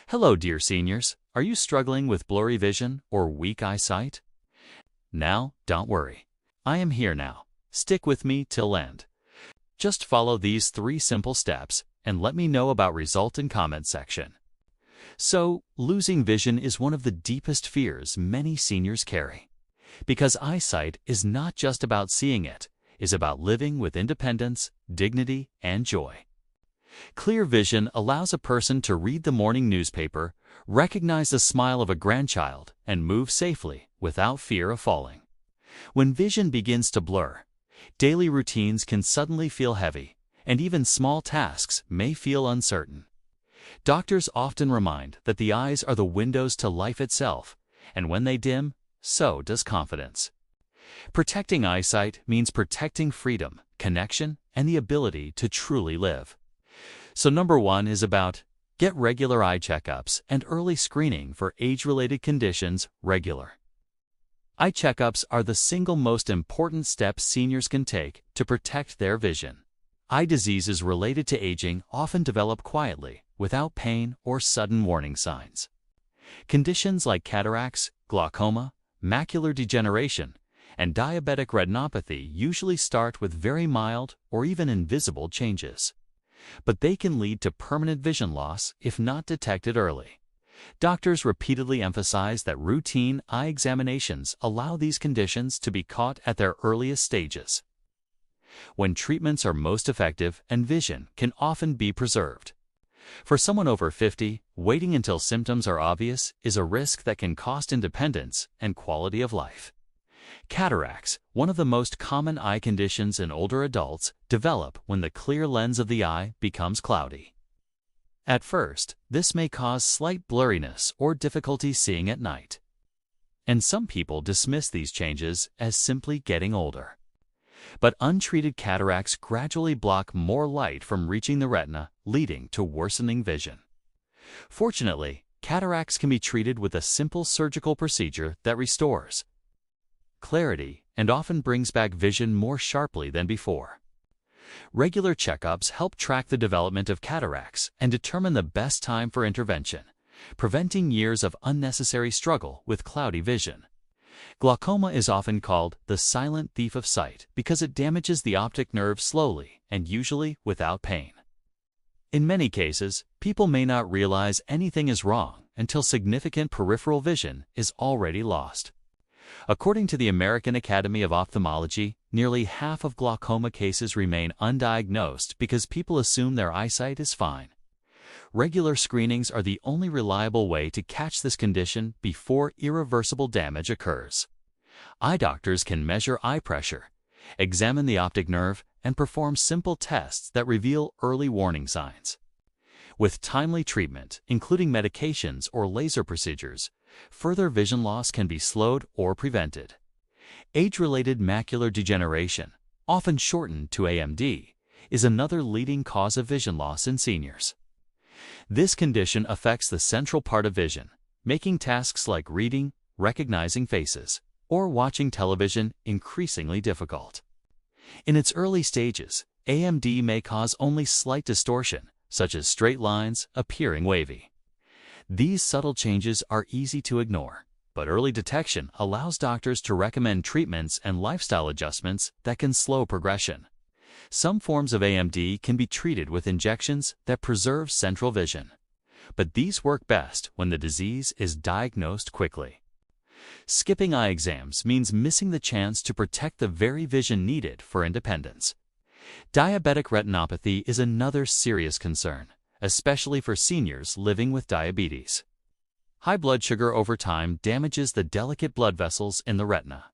Hello, dear seniors. Are you struggling with blurry vision or weak eyesight? Now, don't worry. I am here now. Stick with me till end. Just follow these 3 simple steps and let me know about result in comment section. So, losing vision is one of the deepest fears many seniors carry. Because eyesight is not just about seeing it is about living with independence, dignity, and joy. Clear vision allows a person to read the morning newspaper, recognize the smile of a grandchild, and move safely without fear of falling. When vision begins to blur, daily routines can suddenly feel heavy, and even small tasks may feel uncertain. Doctors often remind that the eyes are the windows to life itself, and when they dim, so does confidence. Protecting eyesight means protecting freedom, connection, and the ability to truly live. So number 1 is about get regular eye checkups and early screening for age-related conditions regular. Eye checkups are the single most important step seniors can take to protect their vision. Eye diseases related to aging often develop quietly, without pain or sudden warning signs. Conditions like cataracts, glaucoma, macular degeneration, and diabetic retinopathy usually start with very mild or even invisible changes. But they can lead to permanent vision loss if not detected early. Doctors repeatedly emphasize that routine eye examinations allow these conditions to be caught at their earliest stages, when treatments are most effective and vision can often be preserved. For someone over 50, waiting until symptoms are obvious is a risk that can cost independence and quality of life. Cataracts, one of the most common eye conditions in older adults, develop when the clear lens of the eye becomes cloudy. At first, this may cause slight blurriness or difficulty seeing at night. And some people dismiss these changes as simply getting older. But untreated cataracts gradually block more light from reaching the retina, leading to worsening vision. Fortunately, cataracts can be treated with a simple surgical procedure that restores clarity and often brings back vision more sharply than before. Regular checkups help track the development of cataracts and determine the best time for intervention, preventing years of unnecessary struggle with cloudy vision. Glaucoma is often called the silent thief of sight because it damages the optic nerve slowly and usually without pain. In many cases, people may not realize anything is wrong until significant peripheral vision is already lost. According to the American Academy of Ophthalmology, nearly half of glaucoma cases remain undiagnosed because people assume their eyesight is fine. Regular screenings are the only reliable way to catch this condition before irreversible damage occurs. Eye doctors can measure eye pressure, examine the optic nerve, and perform simple tests that reveal early warning signs. With timely treatment, including medications or laser procedures, further vision loss can be slowed or prevented. Age-related macular degeneration, often shortened to AMD, is another leading cause of vision loss in seniors. This condition affects the central part of vision, making tasks like reading, recognizing faces, or watching television increasingly difficult. In its early stages, AMD may cause only slight distortion, such as straight lines appearing wavy. These subtle changes are easy to ignore, but early detection allows doctors to recommend treatments and lifestyle adjustments that can slow progression. Some forms of AMD can be treated with injections that preserve central vision, but these work best when the disease is diagnosed quickly. Skipping eye exams means missing the chance to protect the very vision needed for independence. Diabetic retinopathy is another serious concern, especially for seniors living with diabetes. High blood sugar over time damages the delicate blood vessels in the retina,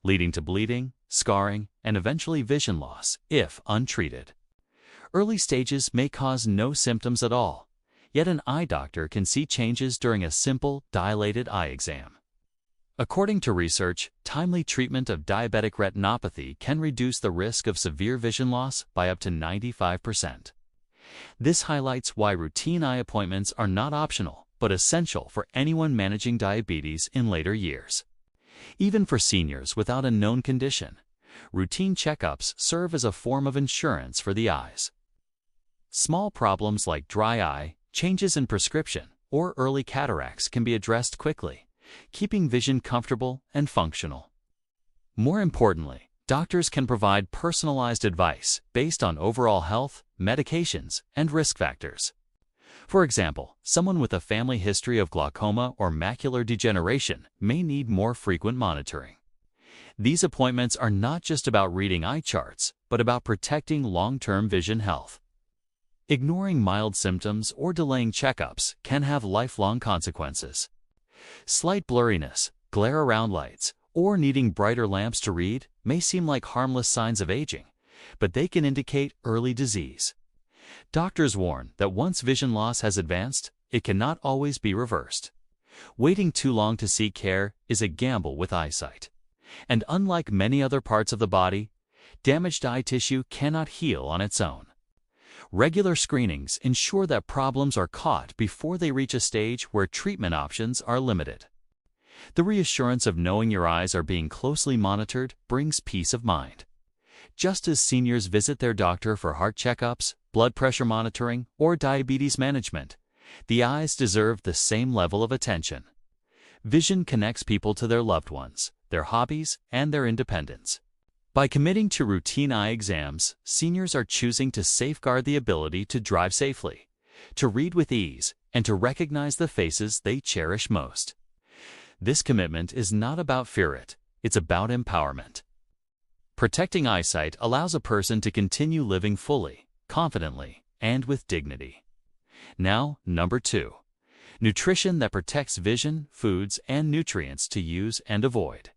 leading to bleeding, scarring, and eventually vision loss if untreated. Early stages may cause no symptoms at all, yet an eye doctor can see changes during a simple, dilated eye exam. According to research, timely treatment of diabetic retinopathy can reduce the risk of severe vision loss by up to 95%. This highlights why routine eye appointments are not optional, but essential for anyone managing diabetes in later years. Even for seniors without a known condition, routine checkups serve as a form of insurance for the eyes. Small problems like dry eye, changes in prescription, or early cataracts can be addressed quickly, keeping vision comfortable and functional. More importantly, doctors can provide personalized advice based on overall health, medications, and risk factors. For example, someone with a family history of glaucoma or macular degeneration may need more frequent monitoring. These appointments are not just about reading eye charts, but about protecting long-term vision health. Ignoring mild symptoms or delaying checkups can have lifelong consequences. Slight blurriness, glare around lights, or needing brighter lamps to read may seem like harmless signs of aging, but they can indicate early disease. Doctors warn that once vision loss has advanced, it cannot always be reversed. Waiting too long to seek care is a gamble with eyesight. And unlike many other parts of the body, damaged eye tissue cannot heal on its own. Regular screenings ensure that problems are caught before they reach a stage where treatment options are limited. The reassurance of knowing your eyes are being closely monitored brings peace of mind. Just as seniors visit their doctor for heart checkups, blood pressure monitoring, or diabetes management, the eyes deserve the same level of attention. Vision connects people to their loved ones, their hobbies, and their independence. By committing to routine eye exams, seniors are choosing to safeguard the ability to drive safely, to read with ease, and to recognize the faces they cherish most. This commitment is not about fear, it's about empowerment. Protecting eyesight allows a person to continue living fully, confidently, and with dignity. Now, number 2. Nutrition that protects vision, foods, and nutrients to use and avoid.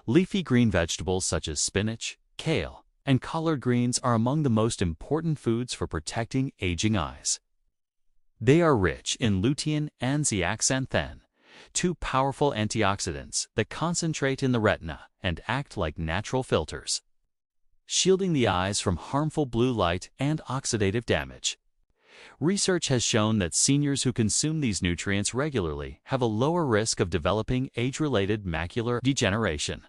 Leafy green vegetables such as spinach, kale, and collard greens are among the most important foods for protecting aging eyes. They are rich in lutein and zeaxanthin, two powerful antioxidants that concentrate in the retina and act like natural filters, shielding the eyes from harmful blue light and oxidative damage. Research has shown that seniors who consume these nutrients regularly have a lower risk of developing age-related macular degeneration,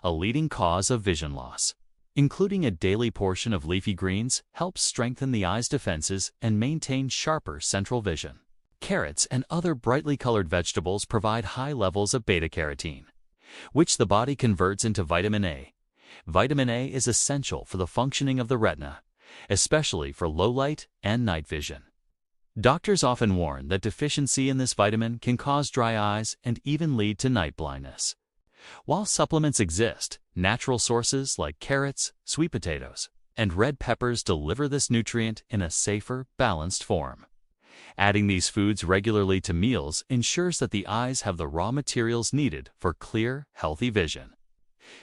a leading cause of vision loss. Including a daily portion of leafy greens helps strengthen the eye's defenses and maintain sharper central vision. Carrots and other brightly colored vegetables provide high levels of beta-carotene, which the body converts into vitamin A. Vitamin A is essential for the functioning of the retina, especially for low light and night vision. Doctors often warn that deficiency in this vitamin can cause dry eyes and even lead to night blindness. While supplements exist, natural sources like carrots, sweet potatoes, and red peppers deliver this nutrient in a safer, balanced form. Adding these foods regularly to meals ensures that the eyes have the raw materials needed for clear, healthy vision.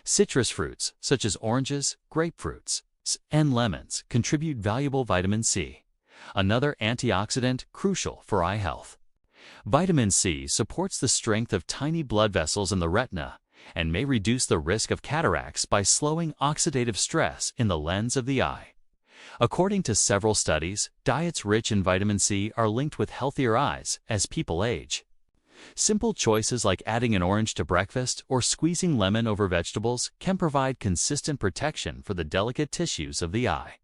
Citrus fruits, such as oranges, grapefruits, and lemons, contribute valuable vitamin C, another antioxidant crucial for eye health. Vitamin C supports the strength of tiny blood vessels in the retina and may reduce the risk of cataracts by slowing oxidative stress in the lens of the eye. According to several studies, diets rich in vitamin C are linked with healthier eyes as people age. Simple choices like adding an orange to breakfast or squeezing lemon over vegetables can provide consistent protection for the delicate tissues of the eye.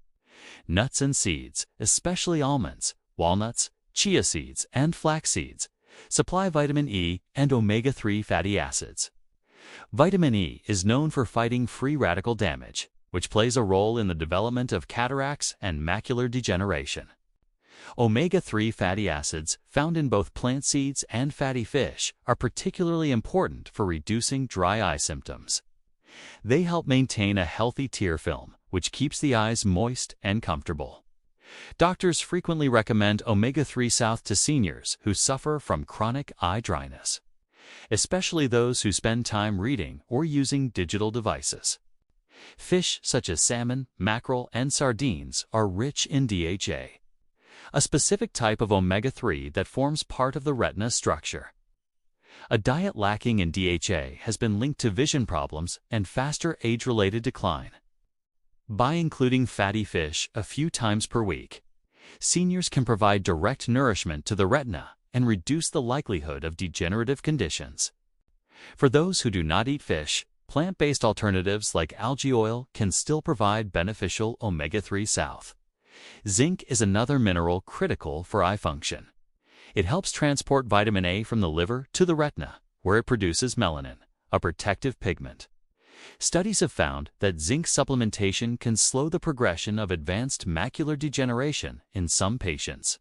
Nuts and seeds, especially almonds, walnuts, chia seeds, and flax seeds, supply vitamin E and omega-3 fatty acids. Vitamin E is known for fighting free radical damage, which plays a role in the development of cataracts and macular degeneration. Omega-3 fatty acids, found in both plant seeds and fatty fish, are particularly important for reducing dry eye symptoms. They help maintain a healthy tear film, which keeps the eyes moist and comfortable. Doctors frequently recommend omega-3 south to seniors who suffer from chronic eye dryness, especially those who spend time reading or using digital devices. Fish such as salmon, mackerel, and sardines are rich in DHA, a specific type of omega-3 that forms part of the retina structure. A diet lacking in DHA has been linked to vision problems and faster age-related decline. By including fatty fish a few times per week, seniors can provide direct nourishment to the retina and reduce the likelihood of degenerative conditions. For those who do not eat fish, plant-based alternatives like algae oil can still provide beneficial omega-3 south. Zinc is another mineral critical for eye function. It helps transport vitamin A from the liver to the retina, where it produces melanin, a protective pigment. Studies have found that zinc supplementation can slow the progression of advanced macular degeneration in some patients.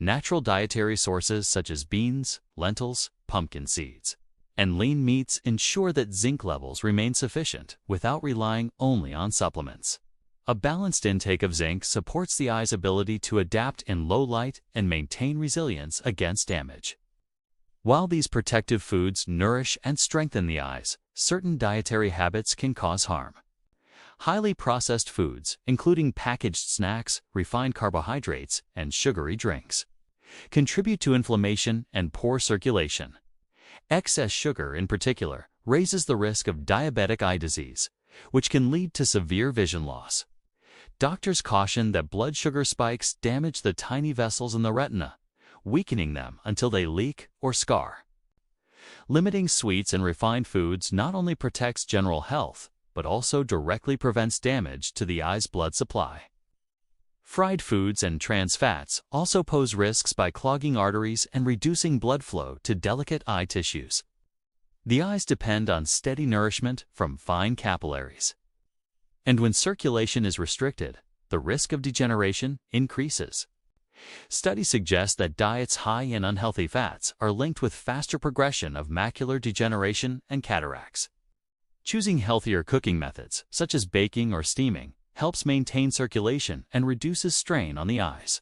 Natural dietary sources such as beans, lentils, pumpkin seeds, and lean meats ensure that zinc levels remain sufficient without relying only on supplements. A balanced intake of zinc supports the eye's ability to adapt in low light and maintain resilience against damage. While these protective foods nourish and strengthen the eyes, certain dietary habits can cause harm. Highly processed foods, including packaged snacks, refined carbohydrates, and sugary drinks, contribute to inflammation and poor circulation. Excess sugar, in particular, raises the risk of diabetic eye disease, which can lead to severe vision loss. Doctors caution that blood sugar spikes damage the tiny vessels in the retina, weakening them until they leak or scar. Limiting sweets and refined foods not only protects general health, but also directly prevents damage to the eye's blood supply. Fried foods and trans fats also pose risks by clogging arteries and reducing blood flow to delicate eye tissues. The eyes depend on steady nourishment from fine capillaries. And when circulation is restricted, the risk of degeneration increases. Studies suggest that diets high in unhealthy fats are linked with faster progression of macular degeneration and cataracts. Choosing healthier cooking methods, such as baking or steaming, helps maintain circulation and reduces strain on the eyes.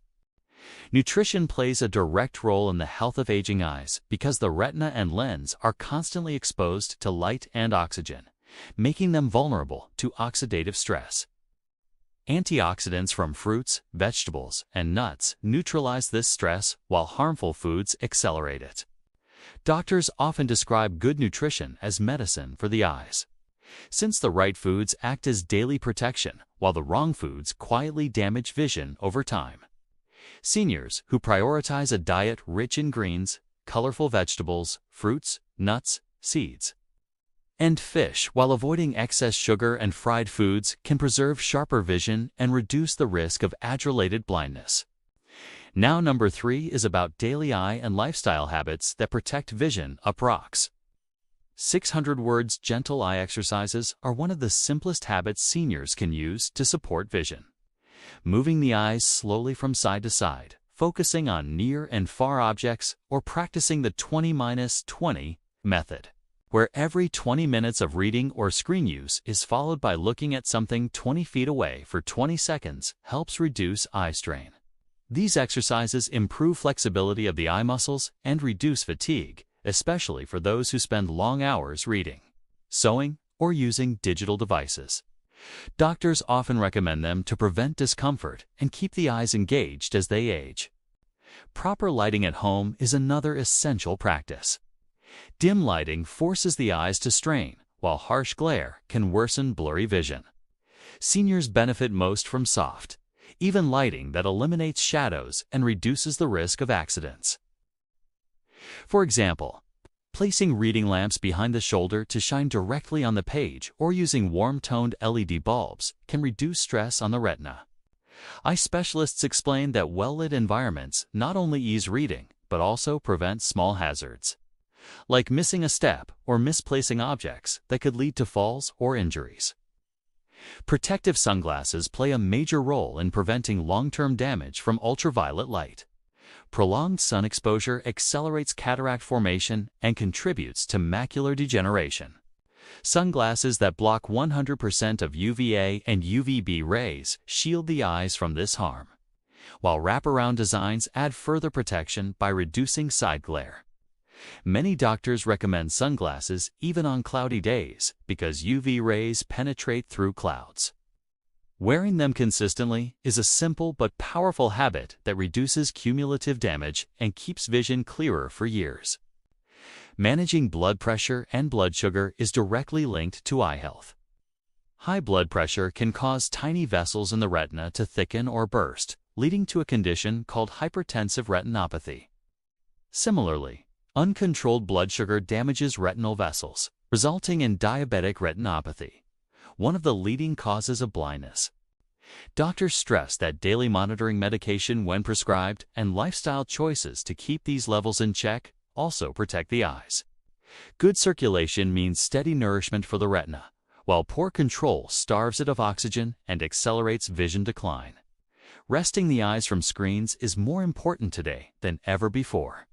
Nutrition plays a direct role in the health of aging eyes because the retina and lens are constantly exposed to light and oxygen, making them vulnerable to oxidative stress. Antioxidants from fruits, vegetables, and nuts neutralize this stress while harmful foods accelerate it. Doctors often describe good nutrition as medicine for the eyes, since the right foods act as daily protection while the wrong foods quietly damage vision over time. Seniors who prioritize a diet rich in greens, colorful vegetables, fruits, nuts, seeds, and fish while avoiding excess sugar and fried foods can preserve sharper vision and reduce the risk of age-related blindness. Now number 3 is about daily eye and lifestyle habits that protect vision up rocks. 600 words gentle eye exercises are one of the simplest habits seniors can use to support vision. Moving the eyes slowly from side to side, focusing on near and far objects, or practicing the 20-20 method, where every 20 minutes of reading or screen use is followed by looking at something 20 feet away for 20 seconds, helps reduce eye strain. These exercises improve flexibility of the eye muscles and reduce fatigue, especially for those who spend long hours reading, sewing, or using digital devices. Doctors often recommend them to prevent discomfort and keep the eyes engaged as they age. Proper lighting at home is another essential practice. Dim lighting forces the eyes to strain, while harsh glare can worsen blurry vision. Seniors benefit most from soft, even lighting that eliminates shadows and reduces the risk of accidents. For example, placing reading lamps behind the shoulder to shine directly on the page or using warm-toned LED bulbs can reduce stress on the retina. Eye specialists explain that well-lit environments not only ease reading, but also prevent small hazards, like missing a step or misplacing objects that could lead to falls or injuries. Protective sunglasses play a major role in preventing long-term damage from ultraviolet light. Prolonged sun exposure accelerates cataract formation and contributes to macular degeneration. Sunglasses that block 100% of UVA and UVB rays shield the eyes from this harm, while wraparound designs add further protection by reducing side glare. Many doctors recommend sunglasses even on cloudy days because UV rays penetrate through clouds. Wearing them consistently is a simple but powerful habit that reduces cumulative damage and keeps vision clearer for years. Managing blood pressure and blood sugar is directly linked to eye health. High blood pressure can cause tiny vessels in the retina to thicken or burst, leading to a condition called hypertensive retinopathy. Similarly, uncontrolled blood sugar damages retinal vessels, resulting in diabetic retinopathy, one of the leading causes of blindness. Doctors stress that daily monitoring medication when prescribed and lifestyle choices to keep these levels in check also protect the eyes. Good circulation means steady nourishment for the retina, while poor control starves it of oxygen and accelerates vision decline. Resting the eyes from screens is more important today than ever before.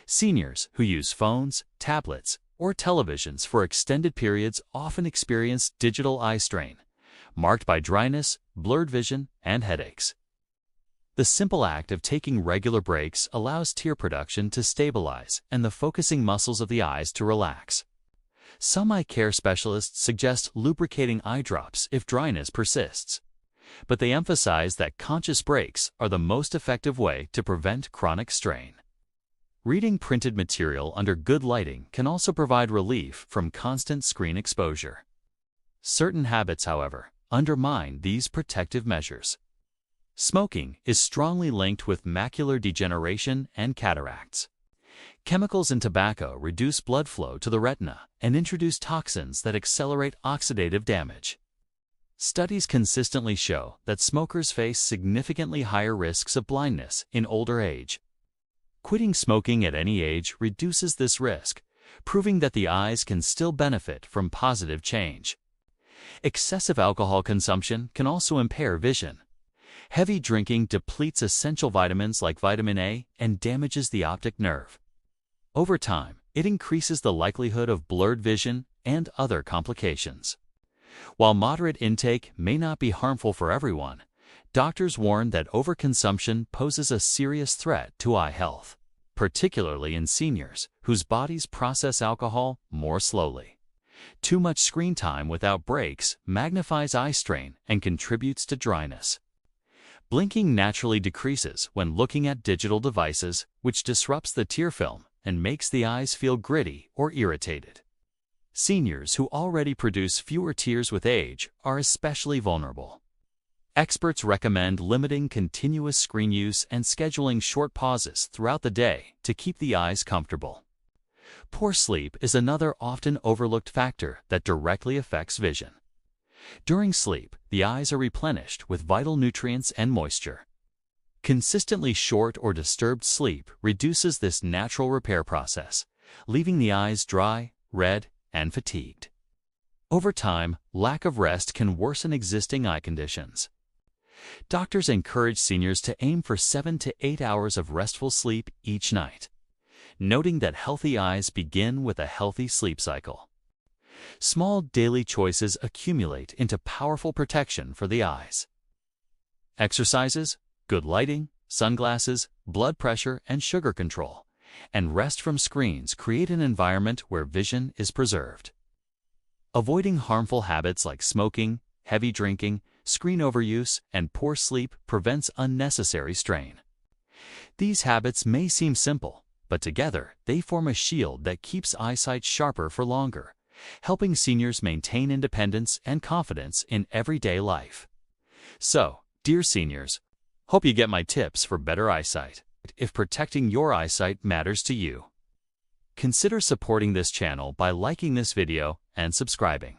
Seniors who use phones, tablets, or televisions for extended periods often experience digital eye strain, marked by dryness, blurred vision, and headaches. The simple act of taking regular breaks allows tear production to stabilize and the focusing muscles of the eyes to relax. Some eye care specialists suggest lubricating eye drops if dryness persists, but they emphasize that conscious breaks are the most effective way to prevent chronic strain. Reading printed material under good lighting can also provide relief from constant screen exposure. Certain habits, however, undermine these protective measures. Smoking is strongly linked with macular degeneration and cataracts. Chemicals in tobacco reduce blood flow to the retina and introduce toxins that accelerate oxidative damage. Studies consistently show that smokers face significantly higher risks of blindness in older age. Quitting smoking at any age reduces this risk, proving that the eyes can still benefit from positive change. Excessive alcohol consumption can also impair vision. Heavy drinking depletes essential vitamins like vitamin A and damages the optic nerve. Over time, it increases the likelihood of blurred vision and other complications. While moderate intake may not be harmful for everyone, doctors warn that overconsumption poses a serious threat to eye health, particularly in seniors whose bodies process alcohol more slowly. Too much screen time without breaks magnifies eye strain and contributes to dryness. Blinking naturally decreases when looking at digital devices, which disrupts the tear film and makes the eyes feel gritty or irritated. Seniors who already produce fewer tears with age are especially vulnerable. Experts recommend limiting continuous screen use and scheduling short pauses throughout the day to keep the eyes comfortable. Poor sleep is another often overlooked factor that directly affects vision. During sleep, the eyes are replenished with vital nutrients and moisture. Consistently short or disturbed sleep reduces this natural repair process, leaving the eyes dry, red, and fatigued. Over time, lack of rest can worsen existing eye conditions. Doctors encourage seniors to aim for 7 to 8 hours of restful sleep each night, noting that healthy eyes begin with a healthy sleep cycle. Small daily choices accumulate into powerful protection for the eyes. Exercises, good lighting, sunglasses, blood pressure and sugar control, and rest from screens create an environment where vision is preserved. Avoiding harmful habits like smoking, heavy drinking, screen overuse, and poor sleep prevents unnecessary strain. These habits may seem simple, but together they form a shield that keeps eyesight sharper for longer, helping seniors maintain independence and confidence in everyday life. So, dear seniors, hope you get my tips for better eyesight. If protecting your eyesight matters to you, consider supporting this channel by liking this video and subscribing.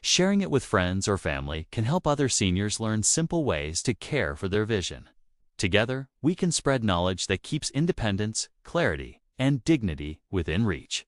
Sharing it with friends or family can help other seniors learn simple ways to care for their vision. Together, we can spread knowledge that keeps independence, clarity, and dignity within reach.